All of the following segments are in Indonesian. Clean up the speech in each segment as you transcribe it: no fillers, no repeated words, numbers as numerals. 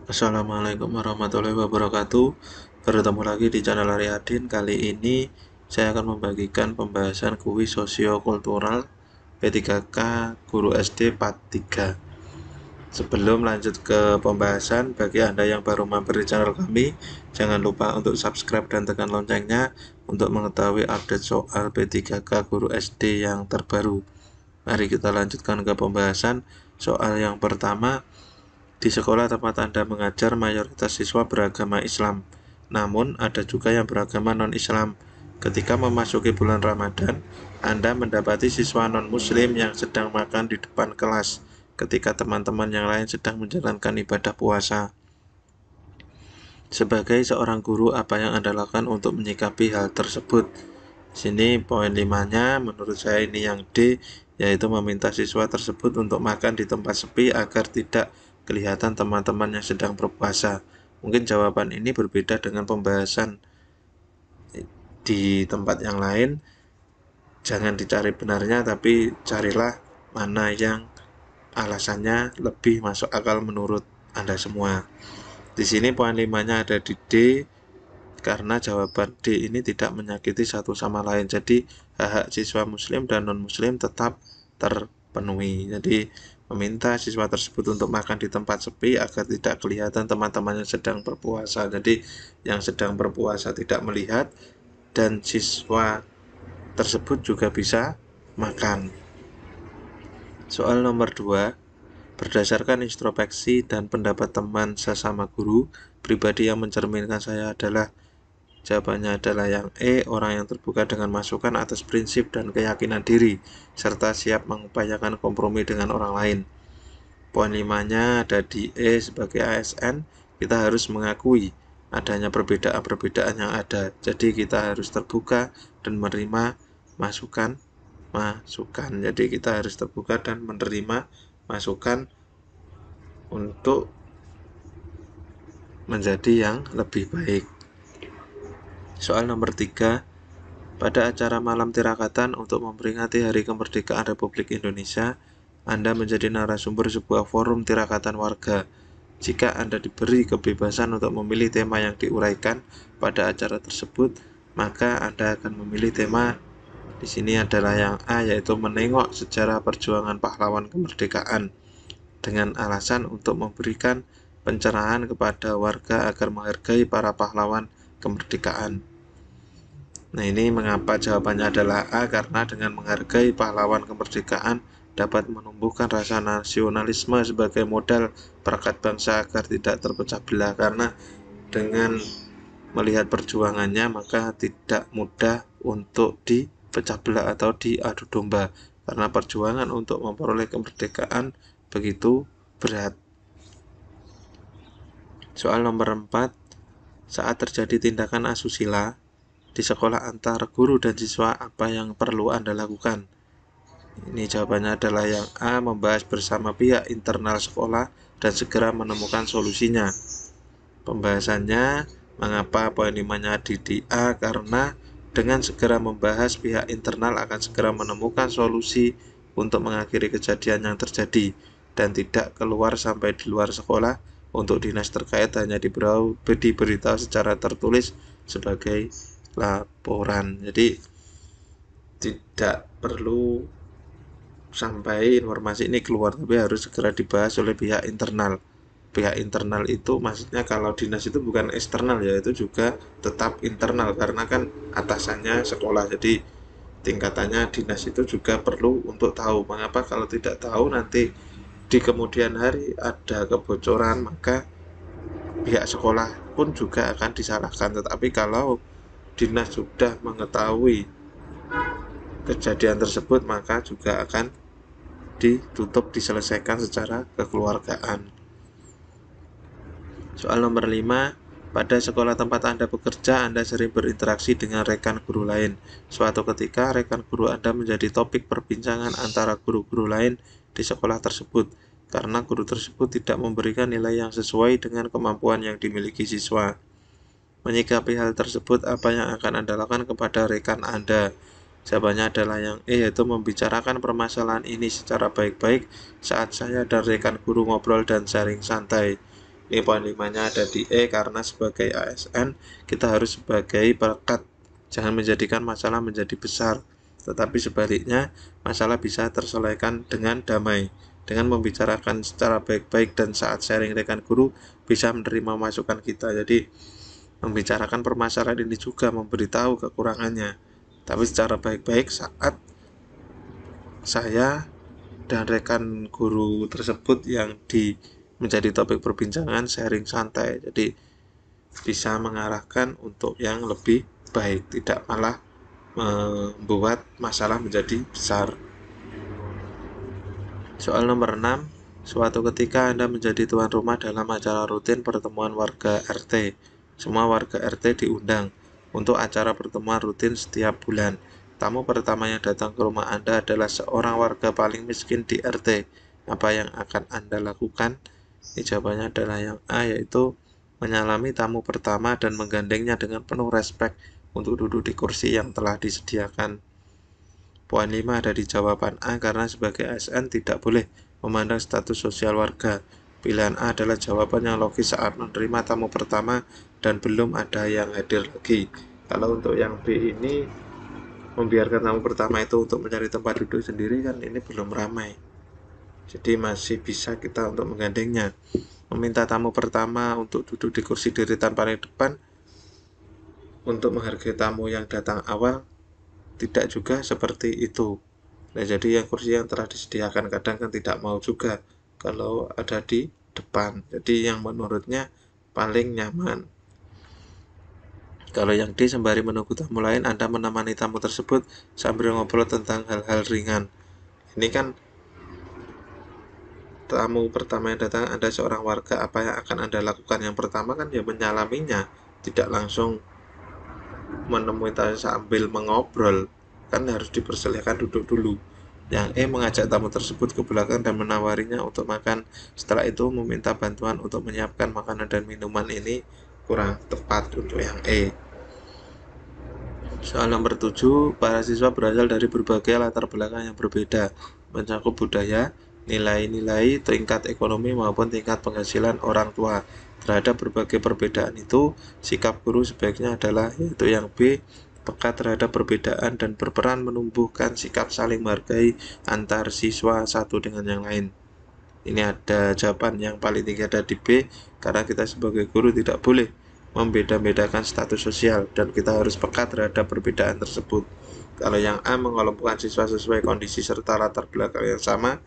Assalamualaikum warahmatullahi wabarakatuh. Bertemu lagi di channel Ariadin. Kali ini saya akan membagikan pembahasan kuis sosiokultural P3K Guru SD Part 3. Sebelum lanjut ke pembahasan, bagi Anda yang baru mampir di channel kami, jangan lupa untuk subscribe dan tekan loncengnya untuk mengetahui update soal P3K Guru SD yang terbaru. Mari kita lanjutkan ke pembahasan. Soal yang pertama, di sekolah tempat Anda mengajar, mayoritas siswa beragama Islam, namun ada juga yang beragama non-Islam. Ketika memasuki bulan Ramadan, Anda mendapati siswa non-Muslim yang sedang makan di depan kelas, ketika teman-teman yang lain sedang menjalankan ibadah puasa. Sebagai seorang guru, apa yang Anda lakukan untuk menyikapi hal tersebut? Sini poin 5-nya, menurut saya ini yang D, yaitu meminta siswa tersebut untuk makan di tempat sepi agar tidak kelihatan teman-teman yang sedang berpuasa. Mungkin jawaban ini berbeda dengan pembahasan di tempat yang lain. Jangan dicari benarnya, tapi carilah mana yang alasannya lebih masuk akal menurut Anda semua. Di sini poin 5-nya ada di D, karena jawaban D ini tidak menyakiti satu sama lain. Jadi hak siswa muslim dan non-muslim tetap terpenuhi. Jadi meminta siswa tersebut untuk makan di tempat sepi agar tidak kelihatan teman-teman yang sedang berpuasa. Jadi yang sedang berpuasa tidak melihat dan siswa tersebut juga bisa makan. Soal nomor 2, berdasarkan introspeksi dan pendapat teman sesama guru, pribadi yang mencerminkan saya adalah, jawabannya adalah yang E, orang yang terbuka dengan masukan atas prinsip dan keyakinan diri, serta siap mengupayakan kompromi dengan orang lain. Poin 5-nya ada di E, sebagai ASN, kita harus mengakui adanya perbedaan-perbedaan yang ada. Jadi kita harus terbuka dan menerima masukan. Jadi kita harus terbuka dan menerima masukan untuk menjadi yang lebih baik. Soal nomor 3, pada acara malam tirakatan untuk memperingati Hari Kemerdekaan Republik Indonesia, Anda menjadi narasumber sebuah forum tirakatan warga. Jika Anda diberi kebebasan untuk memilih tema yang diuraikan pada acara tersebut, maka Anda akan memilih tema di sini adalah yang A, yaitu menengok sejarah perjuangan pahlawan kemerdekaan, dengan alasan untuk memberikan pencerahan kepada warga agar menghargai para pahlawan kemerdekaan. Nah, ini mengapa jawabannya adalah A, karena dengan menghargai pahlawan kemerdekaan dapat menumbuhkan rasa nasionalisme sebagai modal perekat bangsa agar tidak terpecah belah. Karena dengan melihat perjuangannya, maka tidak mudah untuk dipecah belah atau diadu domba, karena perjuangan untuk memperoleh kemerdekaan begitu berat. Soal nomor 4, saat terjadi tindakan asusila di sekolah antar guru dan siswa, apa yang perlu Anda lakukan? Ini jawabannya adalah yang A, membahas bersama pihak internal sekolah dan segera menemukan solusinya. Pembahasannya, mengapa poin 5-nya di A? Karena dengan segera membahas, pihak internal akan segera menemukan solusi untuk mengakhiri kejadian yang terjadi dan tidak keluar sampai di luar sekolah untuk dinas terkait hanya diberitahu secara tertulis sebagai laporan. Jadi tidak perlu sampai informasi ini keluar, tapi harus segera dibahas oleh pihak internal. Pihak internal itu maksudnya kalau dinas itu bukan eksternal ya, itu juga tetap internal karena kan atasannya sekolah. Jadi tingkatannya dinas itu juga perlu untuk tahu. Mengapa kalau tidak tahu nanti di kemudian hari ada kebocoran, maka pihak sekolah pun juga akan disalahkan. Tetapi kalau dinas sudah mengetahui kejadian tersebut, maka juga akan ditutup, diselesaikan secara kekeluargaan. Soal nomor 5, pada sekolah tempat Anda bekerja, Anda sering berinteraksi dengan rekan guru lain. Suatu ketika, rekan guru Anda menjadi topik perbincangan antara guru-guru lain di sekolah tersebut, karena guru tersebut tidak memberikan nilai yang sesuai dengan kemampuan yang dimiliki siswa. Menyikapi hal tersebut, apa yang akan Anda lakukan kepada rekan Anda? Jawabannya adalah yang E, yaitu membicarakan permasalahan ini secara baik-baik saat saya dan rekan guru ngobrol dan sharing santai. Ini poin 5-nya ada di E karena sebagai ASN kita harus sebagai perekat. Jangan menjadikan masalah menjadi besar, tetapi sebaliknya masalah bisa terselesaikan dengan damai. Dengan membicarakan secara baik-baik dan saat sharing rekan guru bisa menerima masukan kita. Jadi membicarakan permasalahan ini juga memberitahu kekurangannya, tapi secara baik-baik saat saya dan rekan guru tersebut yang menjadi topik perbincangan sharing santai. Jadi bisa mengarahkan untuk yang lebih baik, tidak malah membuat masalah menjadi besar. Soal nomor 6, suatu ketika Anda menjadi tuan rumah dalam acara rutin pertemuan warga RT. Semua warga RT diundang untuk acara pertemuan rutin setiap bulan. Tamu pertama yang datang ke rumah Anda adalah seorang warga paling miskin di RT. Apa yang akan Anda lakukan? Ini jawabannya adalah yang A, yaitu menyalami tamu pertama dan menggandengnya dengan penuh respek untuk duduk di kursi yang telah disediakan. Poin 5 ada di jawaban A karena sebagai ASN tidak boleh memandang status sosial warga. Pilihan A adalah jawaban yang logis saat menerima tamu pertama dan belum ada yang hadir lagi. Kalau untuk yang B ini, membiarkan tamu pertama itu untuk mencari tempat duduk sendiri, kan ini belum ramai. Jadi masih bisa kita untuk menggandengnya. Meminta tamu pertama untuk duduk di kursi deretan paling depan untuk menghargai tamu yang datang awal, tidak juga seperti itu. Nah, jadi yang kursi yang telah disediakan kadang kan tidak mau juga kalau ada di depan. Jadi yang menurutnya paling nyaman. Kalau yang D, sembari menunggu tamu lain, Anda menemani tamu tersebut sambil ngobrol tentang hal-hal ringan. Ini kan tamu pertama yang datang, Anda seorang warga, apa yang akan Anda lakukan? Yang pertama kan ya menyalaminya, tidak langsung menemui tamu sambil mengobrol, kan harus dipersilakan duduk dulu. Yang E, mengajak tamu tersebut ke belakang dan menawarinya untuk makan. Setelah itu meminta bantuan untuk menyiapkan makanan dan minuman. Ini kurang tepat untuk yang E. Soal nomor 7, para siswa berasal dari berbagai latar belakang yang berbeda, mencakup budaya, nilai-nilai, tingkat ekonomi maupun tingkat penghasilan orang tua. Terhadap berbagai perbedaan itu, sikap guru sebaiknya adalah, yaitu yang B, peka terhadap perbedaan dan berperan menumbuhkan sikap saling menghargai antar siswa satu dengan yang lain. Ini ada jawaban yang paling tinggi ada di B, karena kita sebagai guru tidak boleh membeda-bedakan status sosial dan kita harus peka terhadap perbedaan tersebut. Kalau yang A, mengelompokkan siswa sesuai kondisi serta latar belakang yang sama,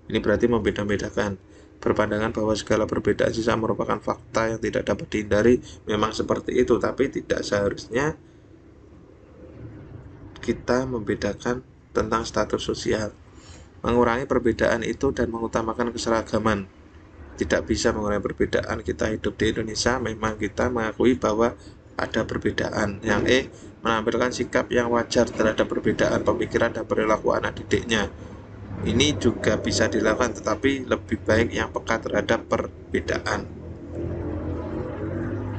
ini berarti membeda-bedakan. Berpandangan bahwa segala perbedaan siswa merupakan fakta yang tidak dapat dihindari, memang seperti itu, tapi tidak seharusnya kita membedakan tentang status sosial. Mengurangi perbedaan itu dan mengutamakan keseragaman. Tidak bisa mengurangi perbedaan. Kita hidup di Indonesia, memang kita mengakui bahwa ada perbedaan. Yang E, menampilkan sikap yang wajar terhadap perbedaan pemikiran dan perilaku anak didiknya. Ini juga bisa dilakukan, tetapi lebih baik yang peka terhadap perbedaan.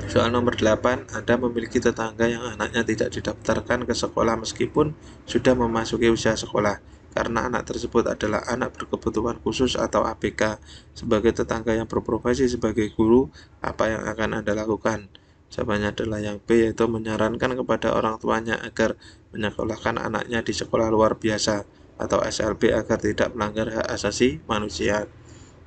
Soal nomor 8, Anda memiliki tetangga yang anaknya tidak didaftarkan ke sekolah meskipun sudah memasuki usia sekolah, karena anak tersebut adalah anak berkebutuhan khusus atau ABK. Sebagai tetangga yang berprofesi sebagai guru, apa yang akan Anda lakukan? Jawabannya adalah yang B, yaitu menyarankan kepada orang tuanya agar menyekolahkan anaknya di sekolah luar biasa atau SLB agar tidak melanggar hak asasi manusia.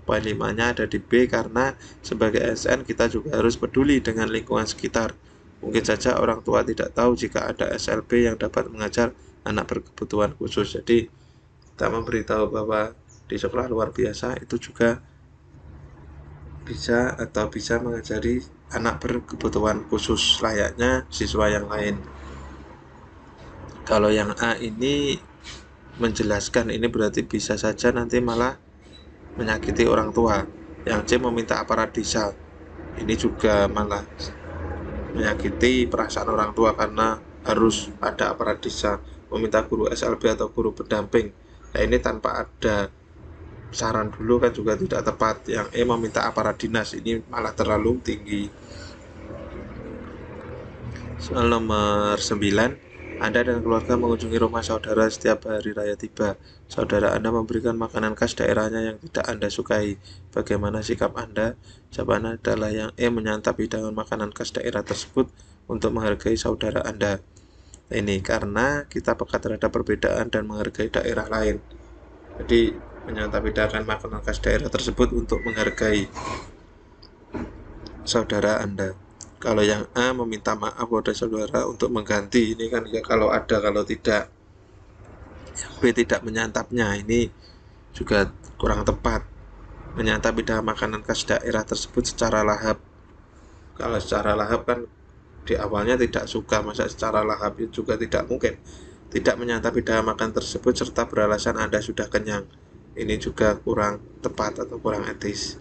Poin 5-nya ada di B karena sebagai ASN kita juga harus peduli dengan lingkungan sekitar. Mungkin saja orang tua tidak tahu jika ada SLB yang dapat mengajar anak berkebutuhan khusus. Jadi kita memberitahu bahwa di sekolah luar biasa itu juga bisa mengajari anak berkebutuhan khusus layaknya siswa yang lain. Kalau yang A ini menjelaskan, ini berarti bisa saja nanti malah menyakiti orang tua. Yang C, meminta aparat desa, ini juga malah menyakiti perasaan orang tua karena harus ada aparat desa. Meminta guru SLB atau guru pendamping, nah ini tanpa ada saran dulu kan juga tidak tepat. Yang E, meminta aparat dinas, ini malah terlalu tinggi. Soal nomor 9, Anda dan keluarga mengunjungi rumah saudara setiap hari raya tiba. Saudara Anda memberikan makanan khas daerahnya yang tidak Anda sukai. Bagaimana sikap Anda? Jawaban adalah yang E, menyantap hidangan makanan khas daerah tersebut untuk menghargai saudara Anda. Ini karena kita peka terhadap perbedaan dan menghargai daerah lain. Jadi menyantap hidangan makanan khas daerah tersebut untuk menghargai saudara Anda. Kalau yang A, meminta maaf kepada saudara untuk mengganti. Ini kan ya kalau ada, kalau tidak. Yang B, tidak menyantapnya. Ini juga kurang tepat. Menyantap hidangan makanan khas daerah tersebut secara lahap. Kalau secara lahap kan di awalnya tidak suka, masa secara lahap itu juga tidak mungkin. Tidak menyantap hidangan makan tersebut serta beralasan Anda sudah kenyang. Ini juga kurang tepat atau kurang etis.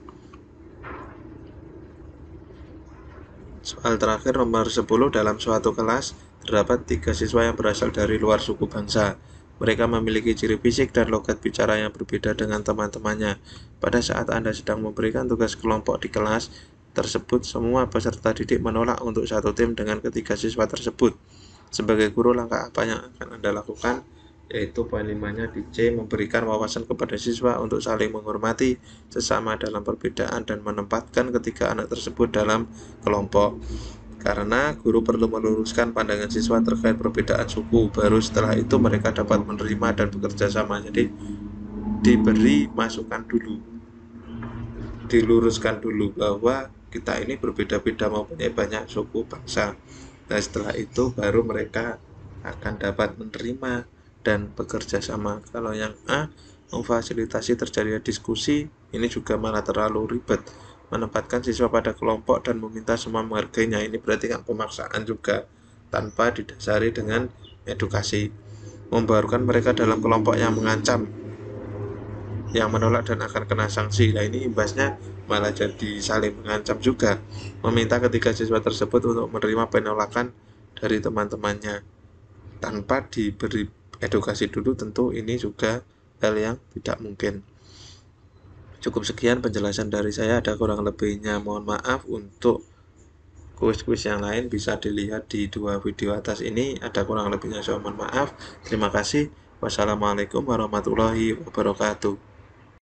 Soal terakhir nomor 10, dalam suatu kelas terdapat 3 siswa yang berasal dari luar suku bangsa. Mereka memiliki ciri fisik dan logat bicara yang berbeda dengan teman-temannya. Pada saat Anda sedang memberikan tugas kelompok di kelas tersebut, semua peserta didik menolak untuk satu tim dengan ketiga siswa tersebut. Sebagai guru, langkah apa yang akan Anda lakukan? Yaitu poin 5-nya di C, memberikan wawasan kepada siswa untuk saling menghormati sesama dalam perbedaan dan menempatkan ketiga anak tersebut dalam kelompok. Karena guru perlu meluruskan pandangan siswa terkait perbedaan suku, baru setelah itu mereka dapat menerima dan bekerja sama. Jadi diberi masukan dulu, diluruskan dulu bahwa kita ini berbeda-beda, mempunyai banyak suku bangsa. Nah, setelah itu baru mereka akan dapat menerima dan bekerja sama. Kalau yang A, memfasilitasi terjadinya diskusi, ini juga malah terlalu ribet. Menempatkan siswa pada kelompok dan meminta semua menghargainya, ini berarti kan pemaksaan juga tanpa didasari dengan edukasi. Membarukan mereka dalam kelompok yang mengancam, yang menolak dan akan kena sanksi. Nah, ini imbasnya malah jadi saling mengancam juga. Meminta ketiga siswa tersebut untuk menerima penolakan dari teman-temannya tanpa diberi edukasi dulu, tentu ini juga hal yang tidak mungkin. Cukup sekian penjelasan dari saya, ada kurang lebihnya mohon maaf. Untuk kuis-kuis yang lain bisa dilihat di 2 video atas ini, ada kurang lebihnya saya mohon maaf. Terima kasih. Wassalamualaikum warahmatullahi wabarakatuh.